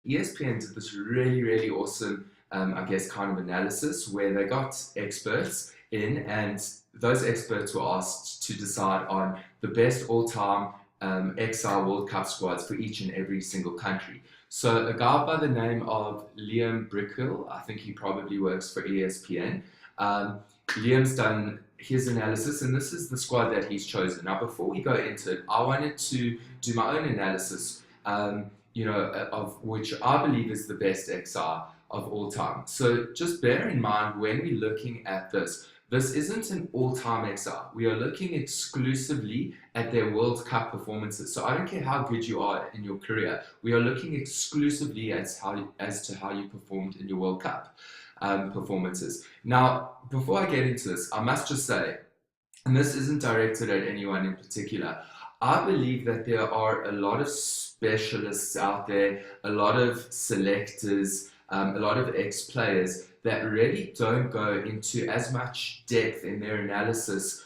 ESPN did this really, really awesome, I guess, kind of analysis where they got experts in, and those experts were asked to decide on the best all-time XI World Cup squads for each and every single country. So a guy by the name of Liam Brickhill, I think he probably works for ESPN. Liam's done his analysis, and this is the squad that he's chosen. Now, before we go into it, I wanted to do my own analysis, of which I believe is the best XI of all time. So just bear in mind when we're looking at this, this isn't an all-time XI. We are looking exclusively at their World Cup performances. So I don't care how good you are in your career. We are looking exclusively as to how you performed in your World Cup performances. Now, before I get into this, I must just say, and this isn't directed at anyone in particular, I believe that there are a lot of specialists out there, a lot of selectors, a lot of ex-players that really don't go into as much depth in their analysis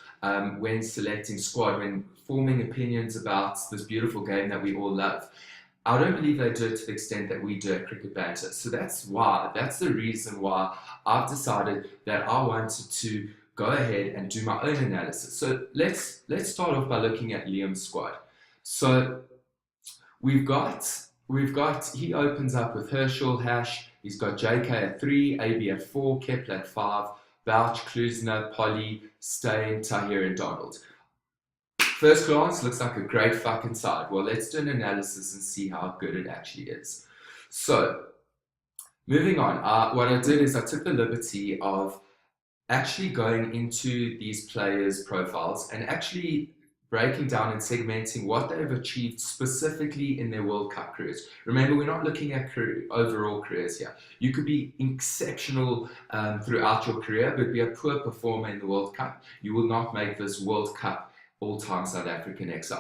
when selecting squad, when forming opinions about this beautiful game that we all love. I don't believe they do it to the extent that we do at Cricket Banter. So that's the reason why I've decided that I wanted to go ahead and do my own analysis. So let's start off by looking at Liam's squad. So we've got he opens up with Herschel, Hash. He's got JK at 3, AB at 4, Kepler at 5, Bouch, Klusner, Polly, Steyn, Tahir, and Donald. First glance, looks like a great fucking side. Well, let's do an analysis and see how good it actually is. So, moving on, what I did is I took the liberty of actually going into these players' profiles and actually breaking down and segmenting what they've achieved specifically in their World Cup careers. Remember, we're not looking at overall careers here. You could be exceptional throughout your career, but be a poor performer in the World Cup. You will not make this World Cup all-time South African XI.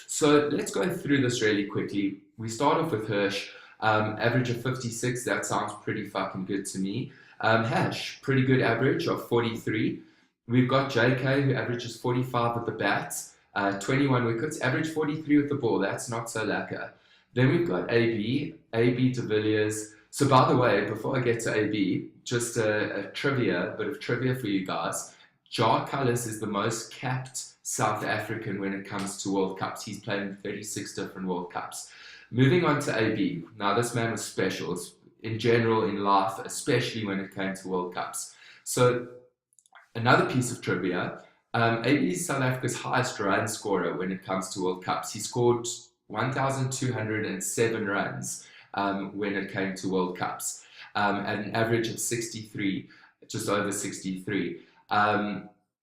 So let's go through this really quickly. We start off with Hirsch, average of 56. That sounds pretty fucking good to me. Hash, pretty good average of 43. We've got JK, who averages 45 with the bats. 21 wickets, average 43 with the ball. That's not so lacquer. Then we've got AB de Villiers. So by the way, before I get to AB, just a bit of trivia for you guys. Jar Cullis is the most capped South African when it comes to World Cups. He's played in 36 different World Cups. Moving on to AB. Now this man was special in general in life, especially when it came to World Cups. So another piece of trivia, AB is South Africa's highest run scorer when it comes to World Cups. He scored 1,207 runs when it came to World Cups, at an average of 63, just over 63.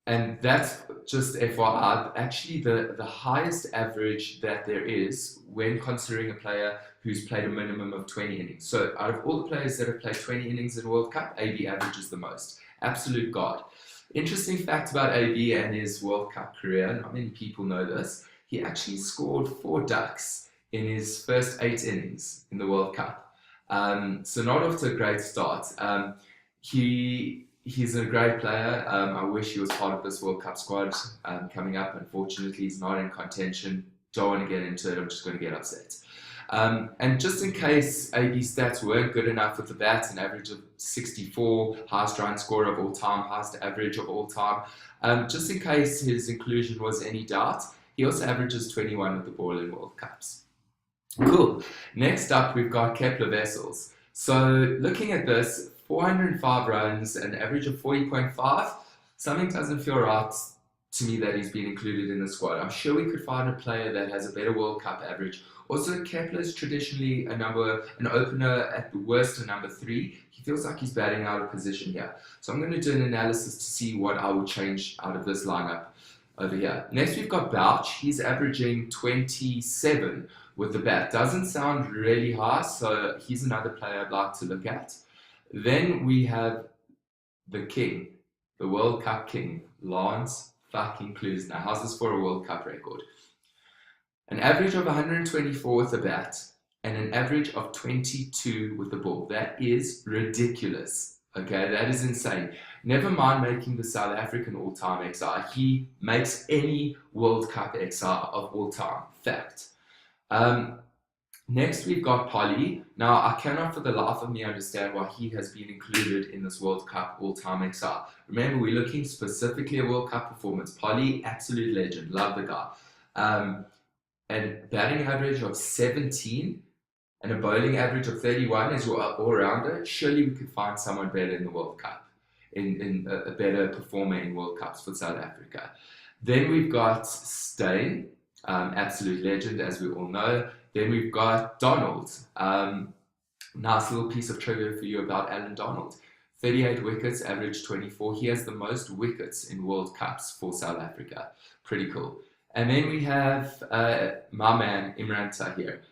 And that's just FYI, actually the highest average that there is when considering a player who's played a minimum of 20 innings. So out of all the players that have played 20 innings in World Cup, AB averages the most. Absolute god. Interesting fact about AB and his World Cup career, not many people know this, he actually scored 4 ducks in his first 8 innings in the World Cup. So not off to a great start. He's a great player. I wish he was part of this World Cup squad coming up. Unfortunately, he's not in contention. Don't want to get into it. I'm just going to get upset. And just in case AB's stats weren't good enough with the bat, an average of 64, highest run scorer of all time, highest average of all time, just in case his inclusion was any doubt, he also averages 21 with the ball in World Cups. Cool. Next up, we've got Kepler Wessels. So looking at this, 405 runs, an average of 40.5, something doesn't feel right to me that he's been included in the squad. I'm sure we could find a player that has a better World Cup average. Also, Kepler is traditionally an opener at the worst, a number 3. He feels like he's batting out of position here. So I'm going to do an analysis to see what I would change out of this lineup over here. Next, we've got Bouch. He's averaging 27 with the bat. Doesn't sound really high, so he's another player I'd like to look at. Then we have the king, the World Cup king, Lance fucking Klusner. How's this for a World Cup record? An average of 124 with the bat and an average of 22 with the ball. That is ridiculous. Okay, that is insane. Never mind making the South African all-time XI. He makes any World Cup XI of all time. Fact. Next, we've got Polly. Now, I cannot for the life of me understand why he has been included in this World Cup all-time XR. Remember, we're looking specifically at World Cup performance. Polly, absolute legend. Love the guy. And batting average of 17 and a bowling average of 31 as your all-rounder. Surely we could find someone better in the World Cup, in a better performer in World Cups for South Africa. Then we've got Steyn, absolute legend, as we all know. Then we've got Donald. Nice little piece of trivia for you about Alan Donald. 38 wickets, average 24. He has the most wickets in World Cups for South Africa. Pretty cool. And then we have my man Imran Tahir.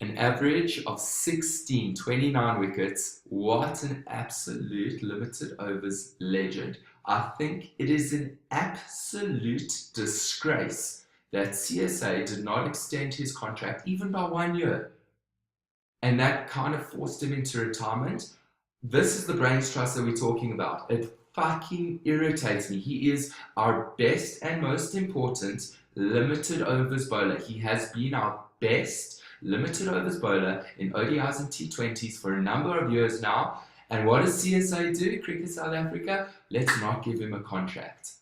An average of 16, 29 wickets. What an absolute limited overs legend. I think it is an absolute disgrace that CSA did not extend his contract even by 1 year. And that kind of forced him into retirement. This is the brains trust that we're talking about. It fucking irritates me. He is our best and most important limited overs bowler. He has been our best limited overs bowler in ODIs and T20s for a number of years now. And what does CSA do, Cricket South Africa? Let's not give him a contract.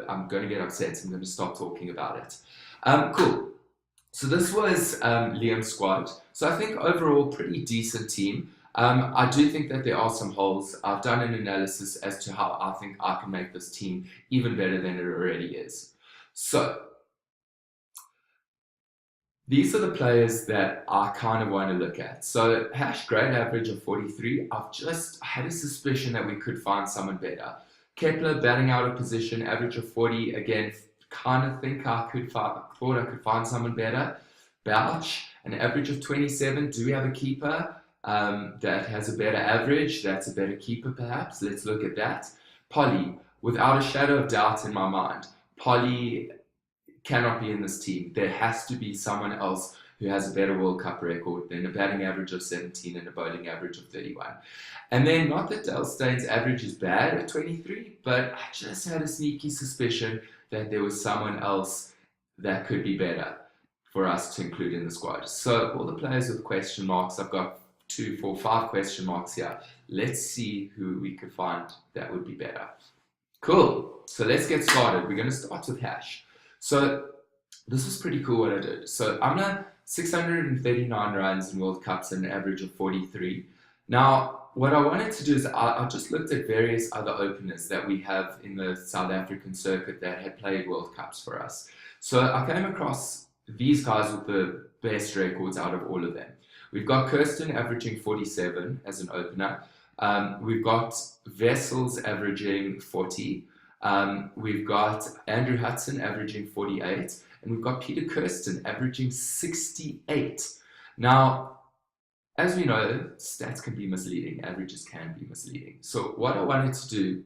I'm going to get upset, so I'm going to stop talking about it. Cool. So this was Liam's squad. So I think overall, pretty decent team. I do think that there are some holes. I've done an analysis as to how I think I can make this team even better than it already is. So these are the players that I kind of want to look at. So Hash, great average of 43. I've just had a suspicion that we could find someone better. Kepler, batting out of position, average of 40. Again, kind of think thought I could find someone better. Bouch, an average of 27. Do we have a keeper that has a better average? That's a better keeper, perhaps. Let's look at that. Polly, without a shadow of doubt in my mind, Polly cannot be in this team. There has to be someone else who has a better World Cup record than a batting average of 17 and a bowling average of 31. And then, not that Dale Steyn's average is bad at 23, but I just had a sneaky suspicion that there was someone else that could be better for us to include in the squad. So all the players with question marks, I've got 2, 4, 5 question marks here. Let's see who we could find that would be better. Cool. So let's get started. We're going to start with Hash. So this was pretty cool what I did. So I'm at 639 runs in World Cups and an average of 43. Now, what I wanted to do is I just looked at various other openers that we have in the South African circuit that had played World Cups for us. So I came across these guys with the best records out of all of them. We've got Kirsten averaging 47 as an opener. We've got Wessels averaging 40. We've got Andrew Hudson averaging 48. And we've got Peter Kirsten averaging 68. Now, as we know, stats can be misleading. Averages can be misleading. So what I wanted to do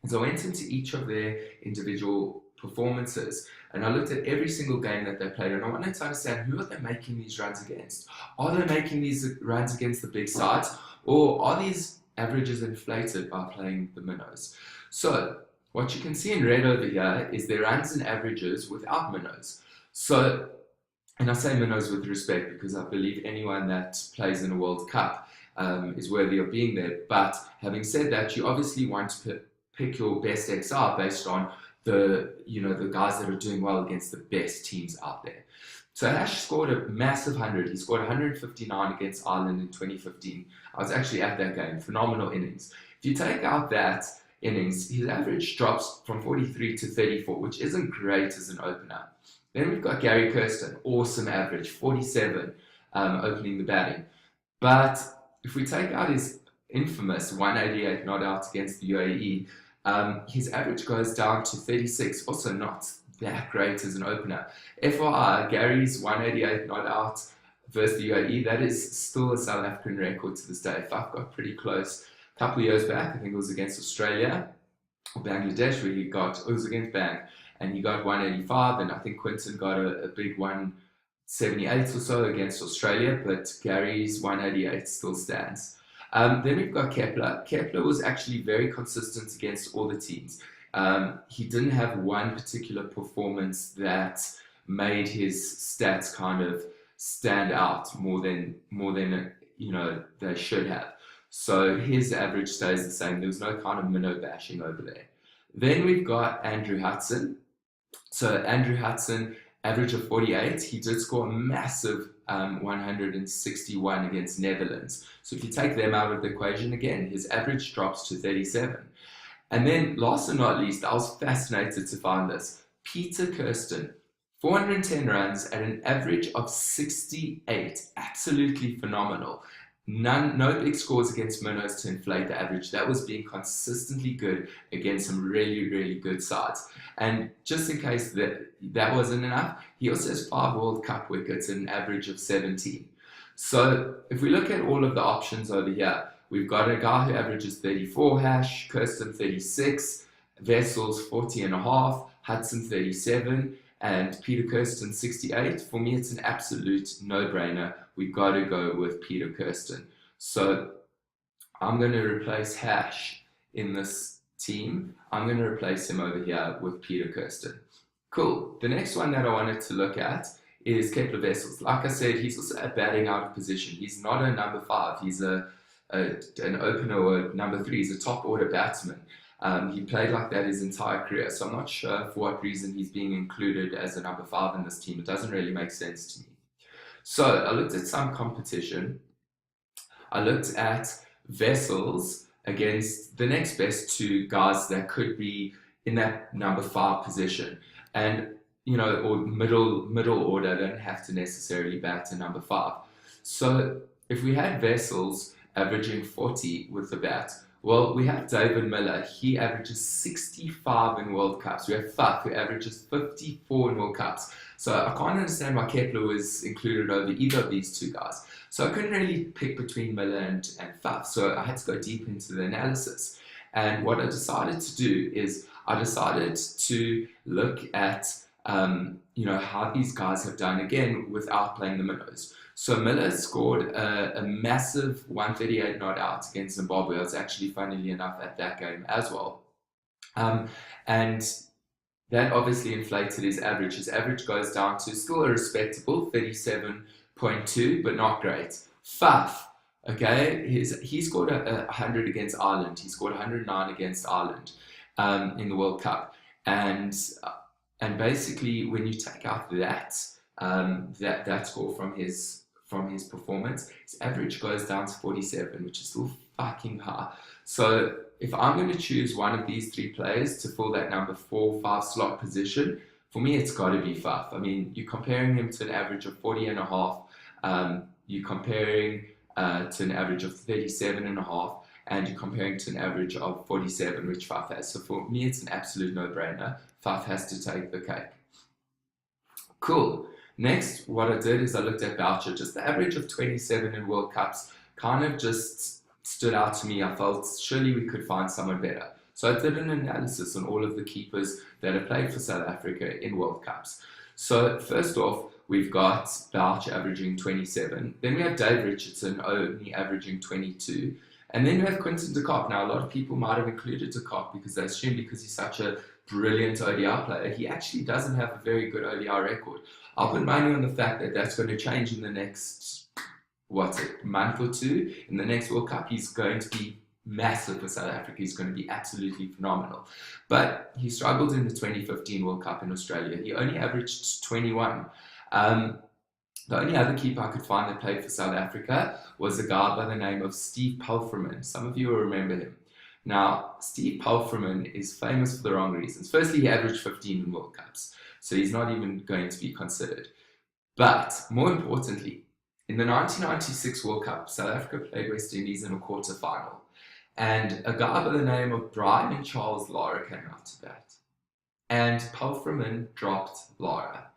is I went into each of their individual performances and I looked at every single game that they played and I wanted to understand who are they making these runs against. Are they making these runs against the big sides, or are these averages inflated by playing the minnows? So what you can see in red over here is their runs and averages without minnows. So, and I say minnows with respect because I believe anyone that plays in a World Cup is worthy of being there. But having said that, you obviously want to pick your best XR based on the guys that are doing well against the best teams out there. So Hash scored a massive 100. He scored 159 against Ireland in 2015. I was actually at that game. Phenomenal innings. If you take out that innings, his average drops from 43 to 34, which isn't great as an opener. Then we've got Gary Kirsten, awesome average, 47, opening the batting. But if we take out his infamous 188 not out against the UAE, his average goes down to 36, also not that great as an opener. FYI, Gary's 188 not out versus the UAE, that is still a South African record to this day. Faf got pretty close a couple of years back. I think it was against Australia or Bangladesh where it was against Bang, and he got 185, and I think Quinton got a big 178 or so against Australia, but Gary's 188 still stands. Then we've got Kepler. Kepler was actually very consistent against all the teams. He didn't have one particular performance that made his stats kind of stand out more than they should have. So his average stays the same. There was no kind of minnow bashing over there. Then we've got Andrew Hudson. So Andrew Hudson, average of 48. He did score a massive 161 against Netherlands. So if you take them out of the equation again, his average drops to 37. And then last but not least, I was fascinated to find this. Peter Kirsten, 410 runs at an average of 68. Absolutely phenomenal. No big scores against minnows to inflate the average. That was being consistently good against some really, really good sides. And just in case that wasn't enough, he also has 5 World Cup wickets at an average of 17. So if we look at all of the options over here, we've got a guy who averages 34 hash, Kirsten 36, Wessels 40 and a half, Hudson 37, and Peter Kirsten 68. For me, it's an absolute no-brainer. We've got to go with Peter Kirsten. So I'm going to replace Hash in this team. I'm going to replace him over here with Peter Kirsten. Cool. The next one that I wanted to look at is Kepler Wessels. Like I said, he's also a batting out of position. He's not a number 5. He's an opener or number 3. He's a top order batsman. He played like that his entire career, so I'm not sure for what reason he's being included as a number 5 in this team. It doesn't really make sense to me. So I looked at some competition. I looked at Wessels against the next best 2 guys that could be in that number 5 position, and or middle order, don't have to necessarily bat a number 5. So if we had Wessels averaging 40 with the bat, well, we have David Miller. He averages 65 in World Cups. We have Faf, who averages 54 in World Cups. So I can't understand why Kepler was included over either of these 2 guys. So I couldn't really pick between Miller and Faf. So I had to go deep into the analysis. And what I decided to do is I decided to look at how these guys have done, again, without playing the minnows. So Miller scored a massive 138 not out against Zimbabwe. I was actually, funnily enough, at that game as well. And that obviously inflated his average. His average goes down to still a respectable 37.2, but not great. Faf, okay, he scored 100 against Ireland. He scored 109 against Ireland in the World Cup. And basically, when you take out that score from his performance, his average goes down to 47, which is still fucking high. So if I'm going to choose one of these 3 players to fill that number 4-5 slot position, for me it's got to be Faf. I mean, you're comparing him to an average of 40 and a half. You're comparing to an average of 37 and a half, and you're comparing to an average of 47, which Faf has. So for me, it's an absolute no-brainer. Faf has to take the cake. Cool. Next, what I did is I looked at Boucher. Just the average of 27 in World Cups kind of just stood out to me. I felt surely we could find someone better. So I did an analysis on all of the keepers that have played for South Africa in World Cups. So first off, we've got Boucher averaging 27. Then we have Dave Richardson only averaging 22. And then we have Quinton de Kock. Now, a lot of people might have included de Kock because they assume because he's such a brilliant ODI player, he actually doesn't have a very good ODI record. I'll put money on the fact that that's going to change in the next, month or 2. In the next World Cup, he's going to be massive for South Africa. He's going to be absolutely phenomenal. But he struggled in the 2015 World Cup in Australia. He only averaged 21. The only other keeper I could find that played for South Africa was a guy by the name of Steve Palfreman. Some of you will remember him. Now, Steve Palfreman is famous for the wrong reasons. Firstly, he averaged 15 in World Cups, so he's not even going to be considered. But more importantly, in the 1996 World Cup, South Africa played West Indies in a quarter-final, and a guy by the name of Brian and Charles Lara came out to bat. And Palfreman dropped Lara.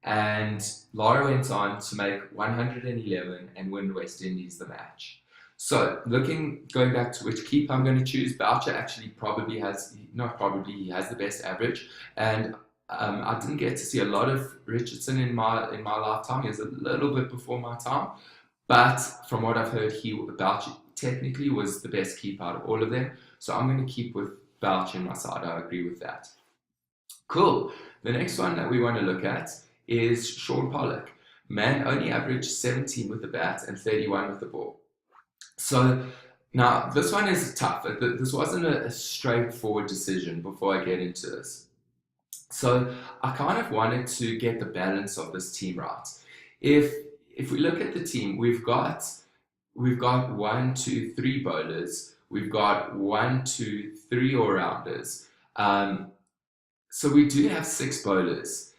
And Lara went on to make 111 and win West Indies the match. So, going back to which keeper I'm going to choose, Boucher actually he has the best average. And I didn't get to see a lot of Richardson in my lifetime. He was a little bit before my time. But from what I've heard, Boucher technically was the best keeper out of all of them. So I'm going to keep with Boucher in my side. I agree with that. Cool. The next one that we want to look at is Sean Pollock. man only averaged 17 with the bat and 31 with the ball. So now this one is tough. This wasn't a straightforward decision before I get into this. So I kind of wanted to get the balance of this team right. If we look at the team, we've got 1, 2, 3 bowlers. We've got 1, 2, 3 all-rounders. So we do have 6 bowlers.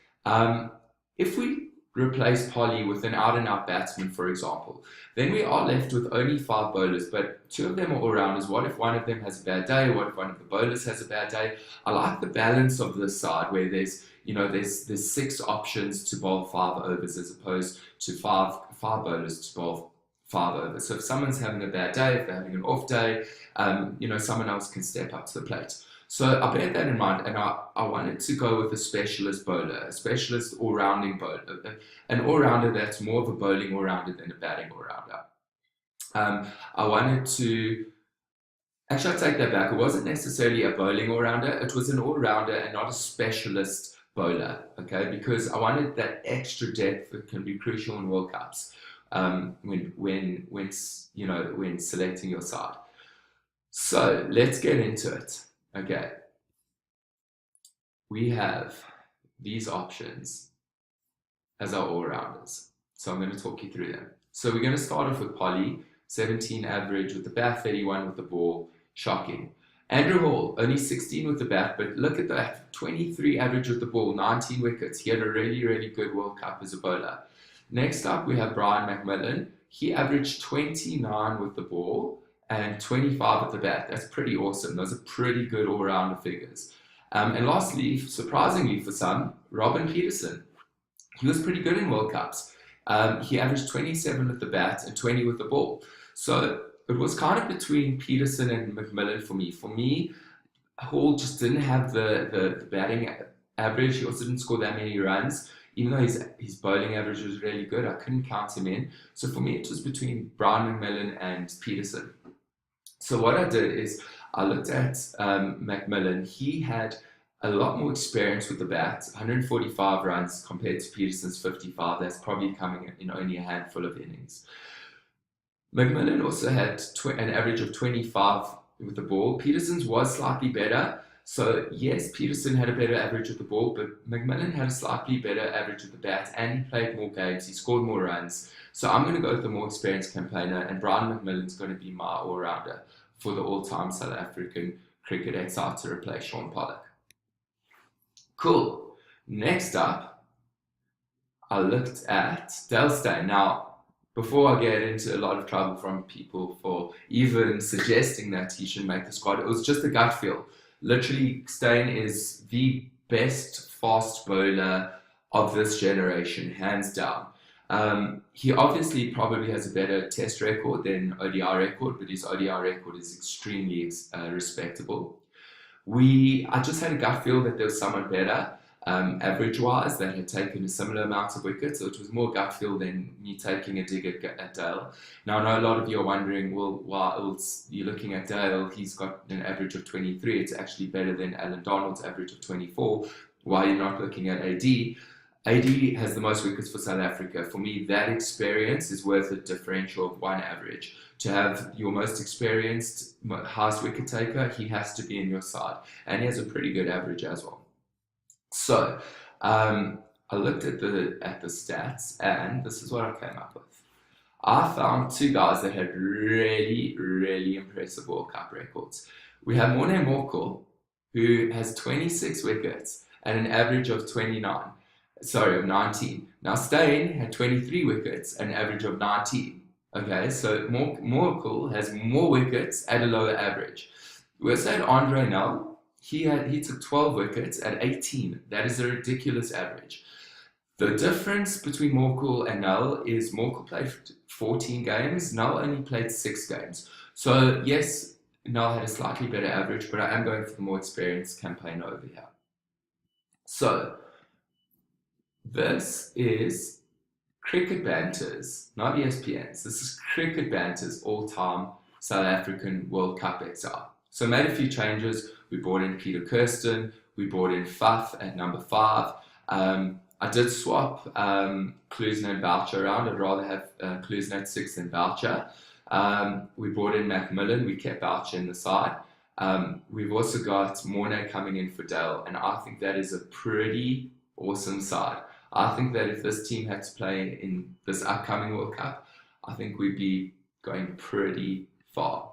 If we replace Polly with an out-and-out batsman, for example, then we are left with only 5 bowlers, but 2 of them are all-rounders. What if one of them has a bad day? What if one of the bowlers has a bad day? I like the balance of this side where there's 6 options to bowl 5 overs as opposed to five bowlers to bowl 5 overs. So if someone's having a bad day, if they're having an off day, someone else can step up to the plate. So I bear that in mind, and I wanted to go with a specialist bowler, a specialist all-rounding bowler, an all-rounder that's more of a bowling all-rounder than a batting all-rounder. I wanted to, actually I take that back, it wasn't necessarily a bowling all-rounder, it was an all-rounder and not a specialist bowler, okay, because I wanted that extra depth that can be crucial in World Cups when selecting your side. So let's get into it. Okay, we have these options as our all-rounders. So I'm going to talk you through them. So we're going to start off with Polly, 17 average with the bat, 31 with the ball, shocking. Andrew Hall, only 16 with the bat, but look at that, 23 average with the ball, 19 wickets. He had a really, really good World Cup as a bowler. Next up, we have Brian McMillan. He averaged 29 with the ball and 25 with the bat. That's pretty awesome. Those are pretty good all-rounder figures. And lastly, surprisingly for some, Robin Peterson. He was pretty good in World Cups. He averaged 27 with the bat and 20 with the ball. So it was kind of between Peterson and McMillan for me. For me, Hall just didn't have the batting average. He also didn't score that many runs. Even though his bowling average was really good, I couldn't count him in. So for me, it was between Brian McMillan and Peterson. So what I did is I looked at McMillan. He had a lot more experience with the bat, 145 runs compared to Peterson's 55. That's probably coming in only a handful of innings. McMillan also had an average of 25 with the ball. Peterson's was slightly better. So yes, Peterson had a better average with the ball, but McMillan had a slightly better average with the bat, and he played more games, he scored more runs. So I'm going to go with the more experienced campaigner, and Brian McMillan's going to be my all-rounder for the all-time South African cricket XI to replace Shaun Pollock. Cool. Next up, I looked at Dale Steyn. Now, before I get into a lot of trouble from people for even suggesting that he should make the squad, it was just a gut feel. Literally, Steyn is the best fast bowler of this generation, hands down. He obviously probably has a better test record than ODI record, but his ODI record is extremely respectable. I just had a gut feel that there was someone better, average-wise, that had taken a similar amount of wickets. So it was more gut feel than me taking a dig at Dale. Now, I know a lot of you are wondering, well, while you're looking at Dale, he's got an average of 23. It's actually better than Alan Donald's average of 24. Why you're not looking at AD? AD has the most wickets for South Africa. For me, that experience is worth a differential of 1 average. To have your most experienced, highest wicket taker, he has to be in your side. And he has a pretty good average as well. So, I looked at the stats, and this is what I came up with. I found 2 guys that had really, really impressive World Cup records. We have Morne Morkel, who has 26 wickets and an average of 19. Now, Steyn had 23 wickets and an average of 19. Okay, so Morkel has more wickets at a lower average. We also had Andre Nel. He took 12 wickets at 18. That is a ridiculous average. The difference between Morkel and Nel is Morkel played 14 games, Nel only played 6 games. So yes, Nel had a slightly better average, but I am going for the more experienced campaigner over here. So this is Cricket Banter's, not ESPN's. This is Cricket Banter's all-time South African World Cup XI. So made a few changes. We brought in Peter Kirsten. We brought in Faf at number 5. I I did swap Klusener and Boucher around. I'd rather have Klusener at 6 than Boucher. We brought in Macmillan. We kept Boucher in the side. We've also got Mornay coming in for Dale, and I think that is a pretty awesome side. I think that if this team had to play in this upcoming World Cup, I think we'd be going pretty far.